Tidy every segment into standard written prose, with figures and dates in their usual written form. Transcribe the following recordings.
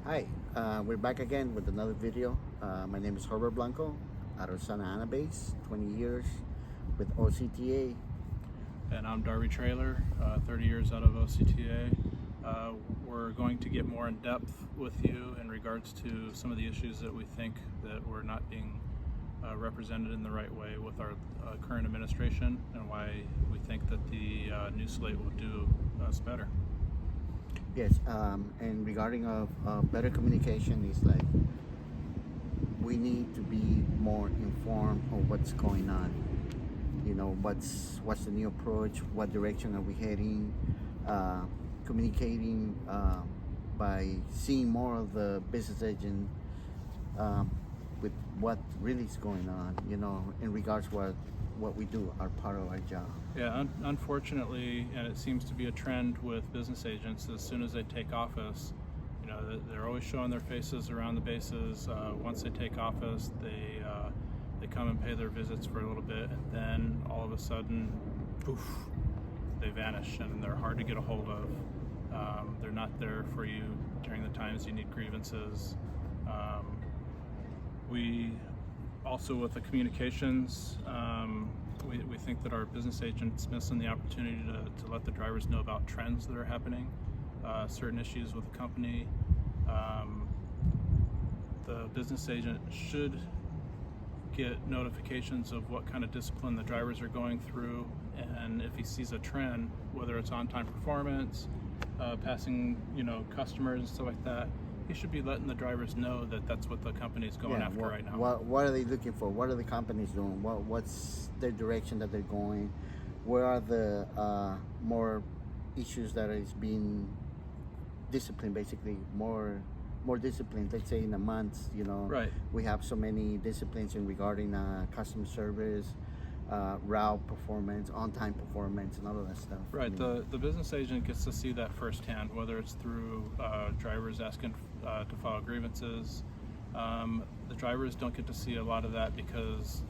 Hi, we're back again with another video. My name is Herbert Blanco out of Santa Ana base, 20 years with OCTA. And I'm Darby Trailer, 30 years out of OCTA. We're going to get more in depth with you in regards to some of the issues that we think that we're not being represented in the right way with our current administration, and why we think that the new slate will do us better. Yes, and regarding of better communication is like we need to be more informed of what's going on. You know, what's the new approach? What direction are we heading? Communicating by seeing more of the business agent with what really is going on. You know, in regards to what we do, our part of our job. Yeah, unfortunately, and it seems to be a trend with business agents, as soon as they take office, you know, they're always showing their faces around the bases. Once they take office, they come and pay their visits for a little bit, and then all of a sudden, poof, they vanish, and they're hard to get a hold of. They're not there for you during the times you need grievances. We also, with the communications, we think that our business agents missing the opportunity to let the drivers know about trends that are happening, certain issues with the company. The business agent should get notifications of what kind of discipline the drivers are going through, and if he sees a trend, whether it's on-time performance, passing, customers and stuff like that, he should be letting the drivers know that that's what the company is going after right now. What are they looking for? What are the companies doing? What's their direction that they're going? Where are the more issues that is being disciplined? Basically, more discipline. Let's say in a month, Right. we have so many disciplines in regarding customer service, route performance, on-time performance, and all of that stuff. Right. The business agent gets to see that firsthand, whether it's through drivers asking to file grievances. The drivers don't get to see a lot of that because,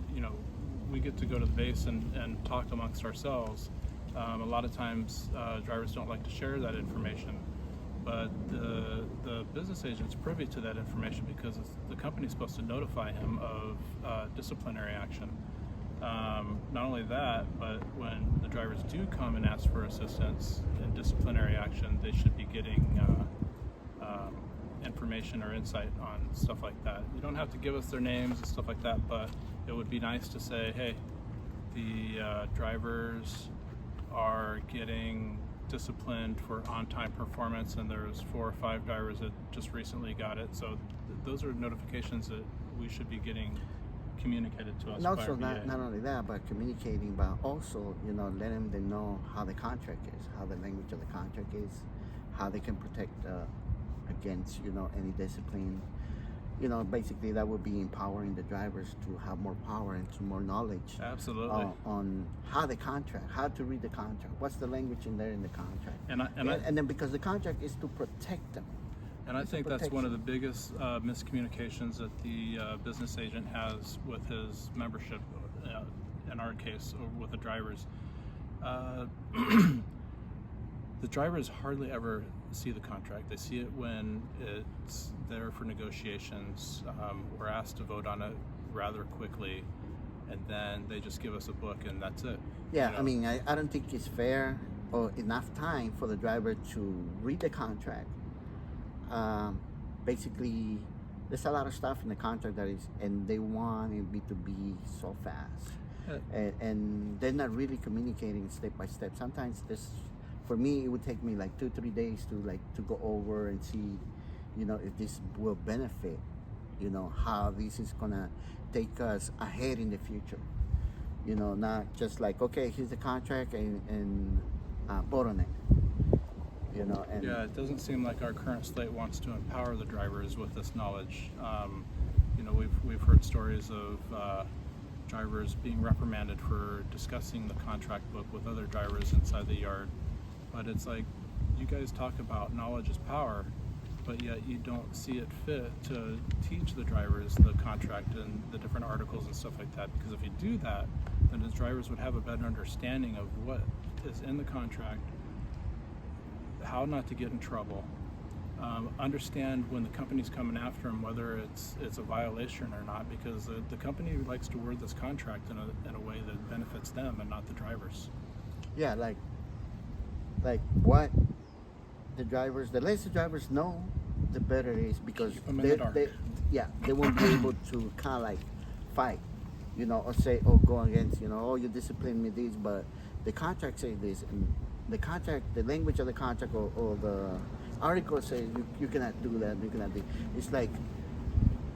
we get to go to the base and talk amongst ourselves. A lot of times drivers don't like to share that information, but the business agent's privy to that information because the company's supposed to notify him of disciplinary action. Not only that, but when the drivers do come and ask for assistance in disciplinary action, they should be getting information or insight on stuff like that. You don't have to give us their names and stuff like that, but it would be nice to say, hey, the drivers are getting disciplined for on-time performance, and there's 4 or 5 drivers that just recently got it. So those are notifications that we should be getting communicated to us. And also, not only that, but communicating, but also, letting them know how the contract is, how the language of the contract is, how they can protect against, any discipline. Basically, that would be empowering the drivers to have more power and to more knowledge. Absolutely. On how the contract, how to read the contract, what's the language in there in the contract, and then because the contract is to protect them. And I think that's one of the biggest miscommunications that the business agent has with his membership, in our case, or with the drivers. The drivers hardly ever see the contract. They see it when it's there for negotiations. We're asked to vote on it rather quickly, and then they just give us a book and that's it. Yeah, I mean, I don't think it's fair or enough time for the driver to read the contract. Basically, there's a lot of stuff in the contract and they want it to be so fast, and they're not really communicating step by step. Sometimes for me, it would take me like 2-3 days to go over and see, if this will benefit, how this is gonna take us ahead in the future. Not just like, okay, here's the contract and vote on it. Yeah, it doesn't seem like our current slate wants to empower the drivers with this knowledge. We've heard stories of drivers being reprimanded for discussing the contract book with other drivers inside the yard. But it's like, you guys talk about knowledge is power, but yet you don't see it fit to teach the drivers the contract and the different articles and stuff like that. Because if you do that, then the drivers would have a better understanding of what is in the contract, how not to get in trouble, understand when the company's coming after them, whether it's a violation or not, because the company likes to word this contract in a way that benefits them and not the drivers. Yeah, like what the less the drivers know, the better it is, because Keep 'em in the dark. they won't be able to kind of like fight, or say, oh, go against, oh, you discipline me this, but the contract says this, and the language of the contract, or the article says you cannot do that, you cannot do. It's like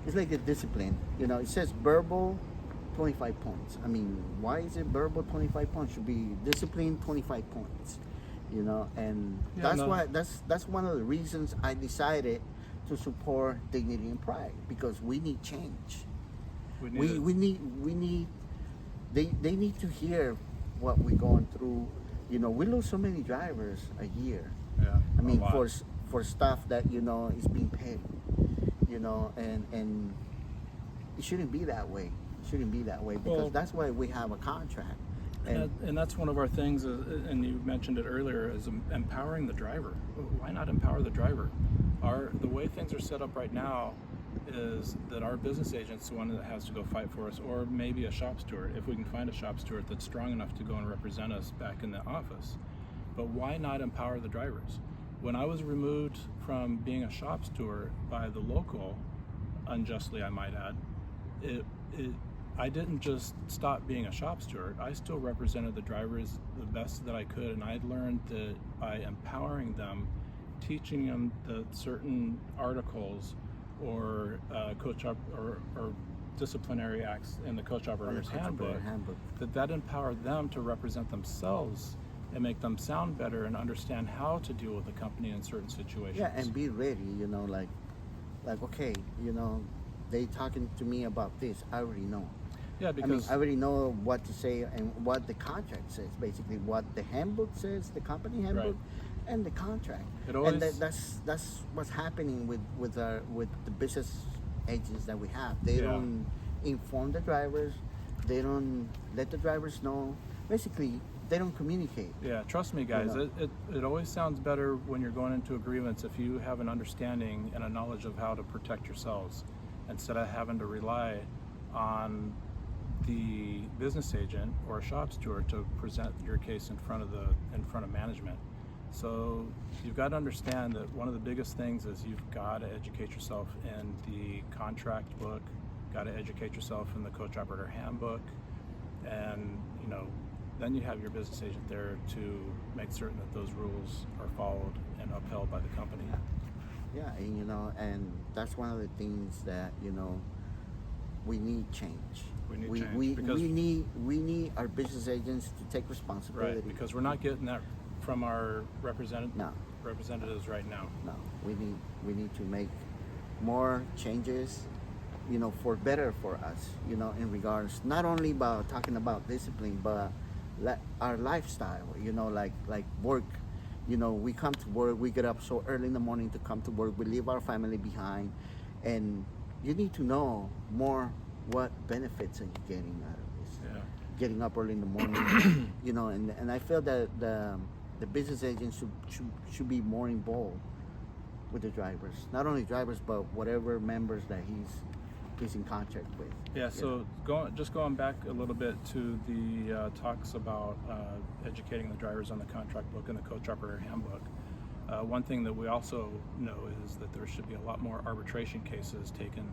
the discipline, it says verbal 25 points. I mean, why is it verbal 25 points? Should be discipline 25 points, and that's one of the reasons I decided to support Dignity and Pride, because we need change. We need they need to hear what we're going through. We lose so many drivers a year. Yeah, I mean, a lot. for stuff that is being paid, and it shouldn't be that way. It shouldn't be that way, because that's why we have a contract. And that's one of our things, and you mentioned it earlier, is empowering the driver. Why not empower the driver? The way things are set up right now is that our business agent's the one that has to go fight for us, or maybe a shop steward, if we can find a shop steward that's strong enough to go and represent us back in the office. But why not empower the drivers? When I was removed from being a shop steward by the local, unjustly I might add, I didn't just stop being a shop steward. I still represented the drivers the best that I could, and I learned that by empowering them, teaching them the certain articles or or disciplinary acts in the coach operator's handbook, that empowered them to represent themselves and make them sound better and understand how to deal with the company in certain situations. Yeah, and be ready, like okay, they talking to me about this. I already know. Yeah, because I already know what to say and what the contract says. Basically, what the handbook says, the company handbook, Right. and the contract. Always, and that's what's happening with the business agents that we have. They don't inform the drivers. They don't let the drivers know. Basically, they don't communicate. Yeah, trust me, guys. It always sounds better when you're going into a grievance if you have an understanding and a knowledge of how to protect yourselves, instead of having to rely on the business agent or a shop steward to present your case in front of management. So you've got to understand that one of the biggest things is you've got to educate yourself in the contract book, got to educate yourself in the coach operator handbook, and then you have your business agent there to make certain that those rules are followed and upheld by the company. Yeah, and that's one of the things that we need change. We need our business agents to take responsibility. Right, because we're not getting that from our representatives right now. No, we need to make more changes, for better for us, in regards not only about talking about discipline, but our lifestyle, like work. We come to work, we get up so early in the morning to come to work, we leave our family behind, and you need to know more what benefits are you getting out of this. Yeah. Getting up early in the morning, and I feel that the business agents should be more involved with the drivers. Not only drivers, but whatever members that he's in contract with. Yeah, so going back a little bit to the talks about educating the drivers on the contract book and the coach operator handbook. One thing that we also know is that there should be a lot more arbitration cases taken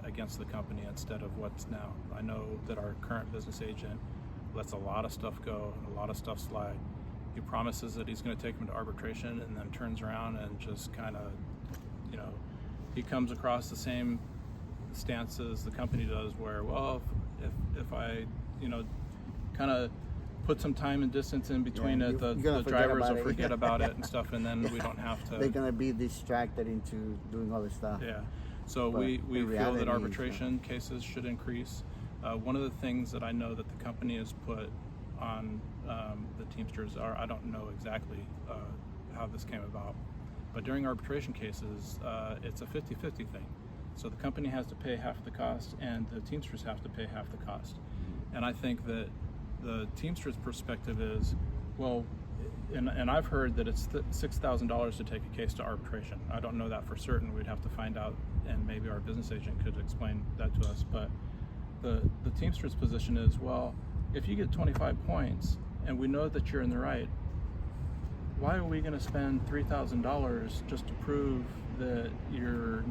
against the company instead of what's now. I know that our current business agent lets a lot of stuff go and a lot of stuff slide. He promises that he's going to take them to arbitration and then turns around and just kind of, he comes across the same stance as the company does, where, well, if I, kind of put some time and distance in between it, the drivers will forget about it and stuff, and then we don't have to. They're gonna be distracted into doing all this stuff. Yeah. So we feel that arbitration cases should increase. One of the things that I know that the company has put on the Teamsters I don't know exactly how this came about, but during arbitration cases, it's a 50-50 thing. So the company has to pay half the cost and the Teamsters have to pay half the cost. And I think that the Teamsters perspective is, well, and I've heard that it's $6,000 to take a case to arbitration. I don't know that for certain. We'd have to find out, and maybe our business agent could explain that to us. But the Teamsters position is, well, if you get 25 points and we know that you're in the right, why are we going to spend $3,000 just to prove that you're,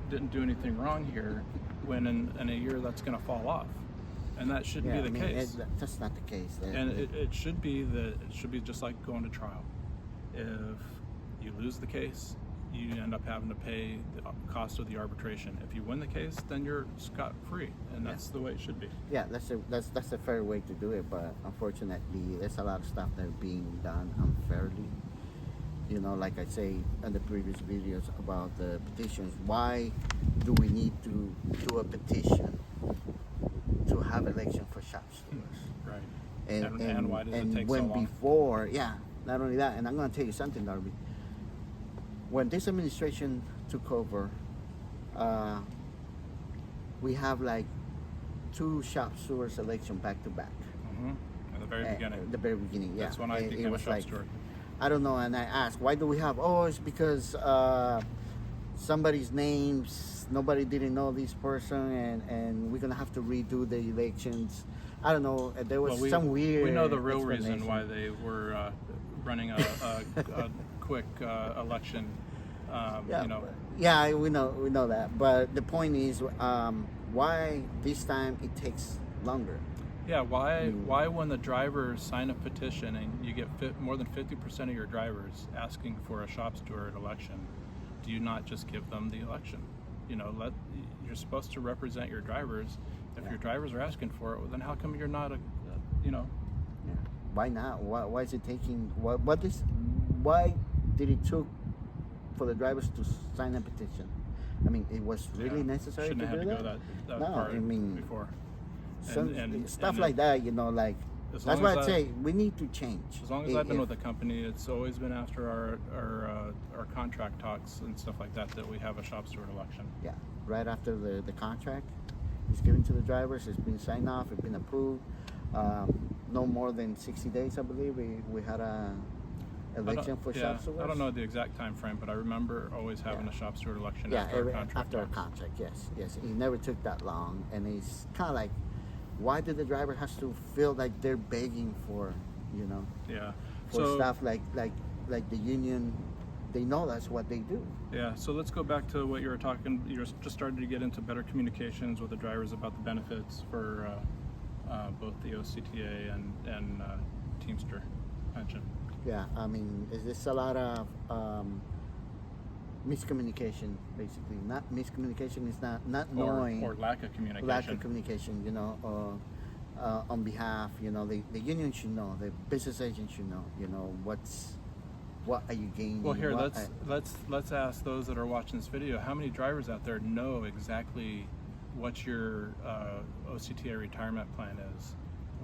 didn't do anything wrong here, when in a year that's going to fall off? And that shouldn't be the case. That's not the case. And it should be just like going to trial. If you lose the case, you end up having to pay the cost of the arbitration. If you win the case, then you're scot-free, and that's the way it should be. Yeah, that's a fair way to do it, but unfortunately, there's a lot of stuff that are being done unfairly. Like I say in the previous videos about the petitions, why do we need to do a petition to have election for shop stewards? Right. And why does it take when so long? Before, not only that, and I'm going to tell you something, Darby. When this administration took over, we have like 2 shop stewards election back to back. At the very beginning. The very beginning, yeah. That's when I became a shop steward. I don't know, and I asked, why do we have? Oh, it's because somebody's names, nobody didn't know this person, and we're gonna have to redo the elections. I don't know. There was some weird. We know the real reason why they were running a quick election. Yeah, we know that. But the point is, why this time it takes longer? Yeah, why when the drivers sign a petition and you get more than 50% of your drivers asking for a shop steward election, do you not just give them the election? You're supposed to represent your drivers. If your drivers are asking for it, well, then how come you're not Why not? Why is it taking? Why did it took for the drivers to sign a petition? I mean, it was really necessary to do that. Shouldn't have had to go that far before. Stuff like that, that's why I'd say we need to change. As long as I've been with the company, it's always been after our contract talks and stuff like that we have a shop steward election. Yeah, right after the contract is given to the drivers, it's been signed off, it's been approved. No more than 60 days, I believe, we had a election for shop stewards. I don't know the exact time frame, but I remember always having a shop steward election after a contract. Yes. It never took that long, and it's kind of like, why do the driver has to feel like they're begging for, stuff like the union? They know that's what they do. Yeah. So let's go back to what you were talking. You're just starting to get into better communications with the drivers about the benefits for both the OCTA and Teamster pension. Yeah. I mean, there's a lot of miscommunication, basically. Not miscommunication is not knowing, or lack of communication. Lack of communication, on behalf, the union should know, the business agent should know, what are you gaining? Well, here let's ask those that are watching this video, how many drivers out there know exactly what your OCTA retirement plan is,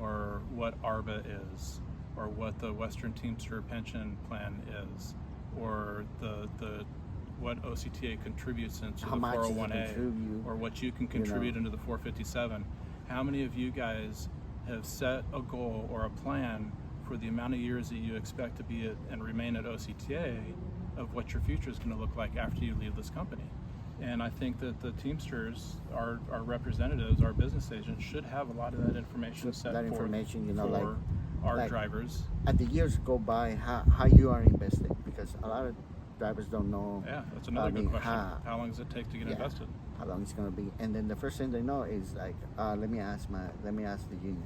or what ARBA is, or what the Western Teamster pension plan is, or the what OCTA contributes into the 401A, or what you can contribute into the 457. How many of you guys have set a goal or a plan for the amount of years that you expect to be and remain at OCTA, of what your future is going to look like after you leave this company? And I think that the Teamsters, our representatives, our business agents, should have a lot of that information set for our drivers. As the years go by, how you are invested, because a lot of drivers don't know. Yeah, that's another good question. How long does it take to get invested? How long it's going to be, and then the first thing they know is like, let me ask the union.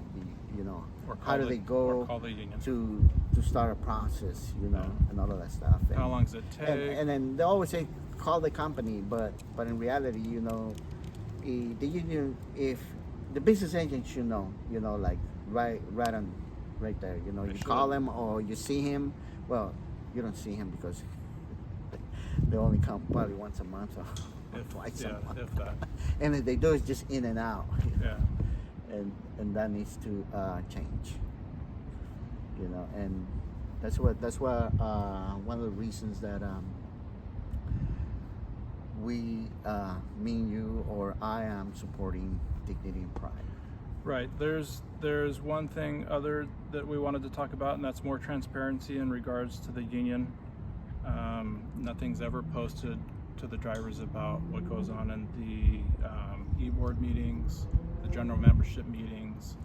How do they go call the union to start a process, and all of that stuff. How long does it take? And then they always say call the company, but in reality, the union, if the business agent should know, like right there, you call him or you see him. Well, you don't see him because they only come probably once a month or twice a month. If that. And if they do, it's just in and out. Yeah. And that needs to change. And that's what one of the reasons that we, me and you, or I am supporting Dignity and Pride. Right. There's one thing other that we wanted to talk about, and that's more transparency in regards to the union. Nothing's ever posted to the drivers about what goes on in the e-board meetings, the general membership meetings.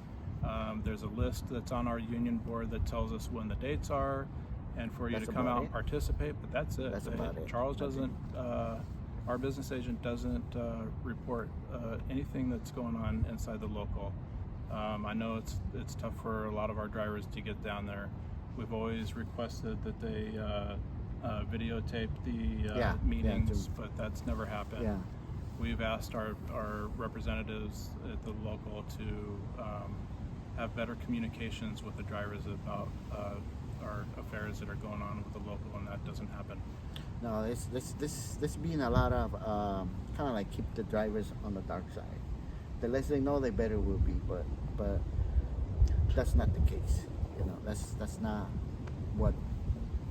There's a list that's on our union board that tells us when the dates are, and for you That's to come about out and it? participate. But that's it. That's about it. Charles Okay. doesn't. Our business agent doesn't report anything that's going on inside the local. I know it's tough for a lot of our drivers to get down there. We've always requested that they videotape the Yeah, meetings, but that's never happened. Yeah. We've asked our representatives at the local to have better communications with the drivers about our affairs that are going on with the local, and that doesn't happen. No, this being a lot of kind of like keep the drivers on the dark side. The less they know, the better will be. But that's not the case. You know, that's not what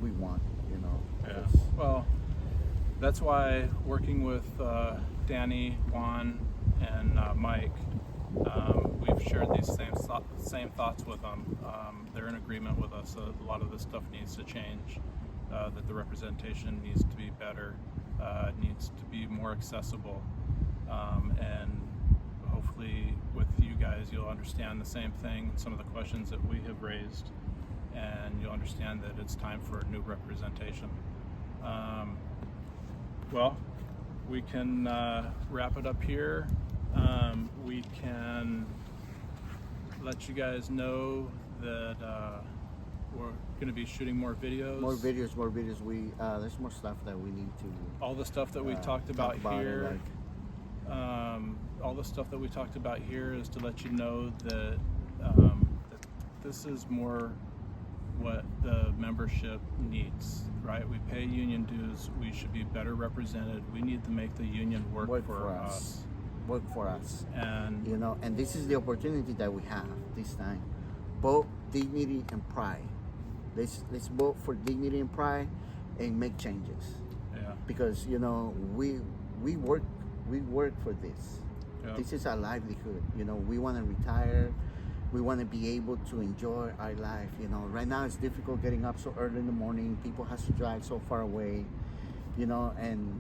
we want. You know. Yeah. It's- Well, that's why working with Danny, Juan, and Mike, we've shared these same thoughts with them. They're in agreement with us. A lot of this stuff needs to change. That the representation needs to be better, needs to be more accessible, and hopefully with you guys you'll understand the same thing, some of the questions that we have raised, and you'll understand that it's time for new representation. Well, we can wrap it up here. We can let you guys know that we're going to be shooting more videos. More videos. We there's more stuff that we need to. All the stuff that we talked about here. All the stuff that we talked about here is to let you know that, that this is more what the membership needs, right? We pay union dues. We should be better represented. We need to make the union work for us. Work for us. And You know, and this is the opportunity that we have this time. Both dignity and pride. Let's vote for dignity and pride and make changes. yeah, Because you know we work for this. Yep. This is our livelihood. You know, we want to retire. We want to be able to enjoy our life. You know, right now it's difficult getting up so early in the morning. People have to drive so far away. You know, and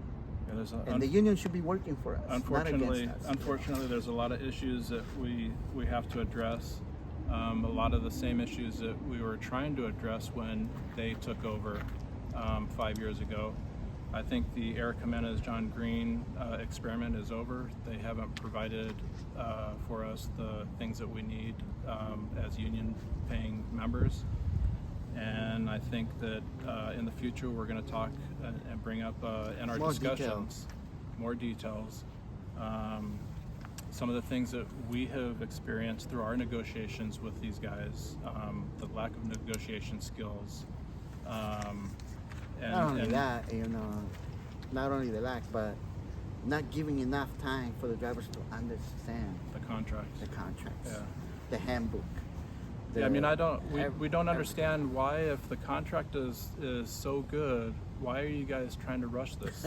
there's the union should be working for us, unfortunately, not against us. unfortunately, there's a lot of issues that we have to address. A lot of the same issues that we were trying to address when they took over 5 years ago. I think the Eric Jimenez, John Green experiment is over. They haven't provided for us the things that we need as union paying members. And I think that in the future we're going to talk and bring up in our More discussions more details. Some of the things that we have experienced through our negotiations with these guys, the lack of negotiation skills. Not only that, you know, not only the lack, but not giving enough time for the drivers to understand the contracts. the contracts, Yeah. the handbook. Yeah, I mean, the- we don't understand why, if the contract is so good, why are you guys trying to rush this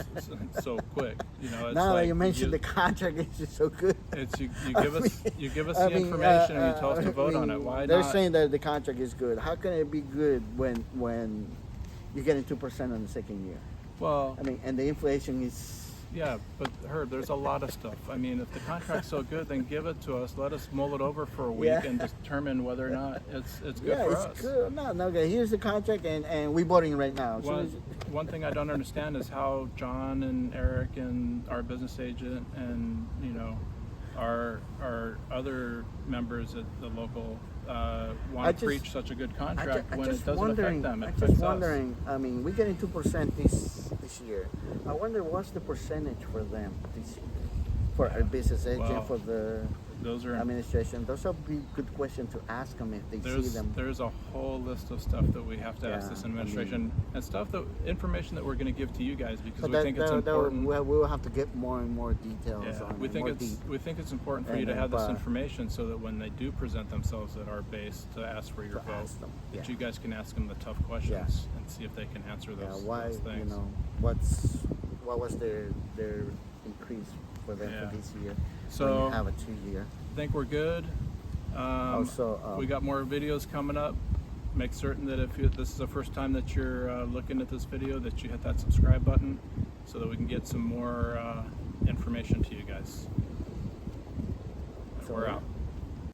so quick? You know, it's Now like that you mentioned the contract, it's just so good. it's you I give us mean, you give us I the mean, information and you tell us to I vote on it. mean, Why they're not? saying that the contract is good. How can it be good when you're getting 2% on the second year? Well, I mean, and the inflation is. yeah, but Herb, there's a lot of stuff. I mean, if the contract's so good, then give it to us. Let us mull it over for a week Yeah. and determine whether or not it's good Yeah, for it's us. good. No, okay. Here's the contract, and we're voting right now. So One thing I don't understand is how John and Eric and our business agent and our other members at the local want I to just- preach such a good contract I when it just doesn't affect them. It I'm affects just us. wondering. I mean, we're getting 2% this year. I wonder what's the percentage for them this year, for our business agent, Well, for the Those are administration. Those would be good questions to ask them if they see them. there's a whole list of stuff that we have to ask Yeah, this I mean- administration and information that we're going to give to you guys because But we think it's important. we'll have to get more and more details Yeah, on we it, think more it's deep. we think it's important for you And to have this but- information so that when they do present themselves at our base to ask for your To vote, ask them, that yeah. you guys can ask them the tough questions and see if they can answer Yeah, those, why? those things. You know, what was their increase for them Yeah. for this year? So- when you have a 2 year. I think we're good. Also, we got more videos coming up. Make certain that if this is the first time that you're looking at this video, that you hit that subscribe button so that we can get some more information to you guys. So We're out.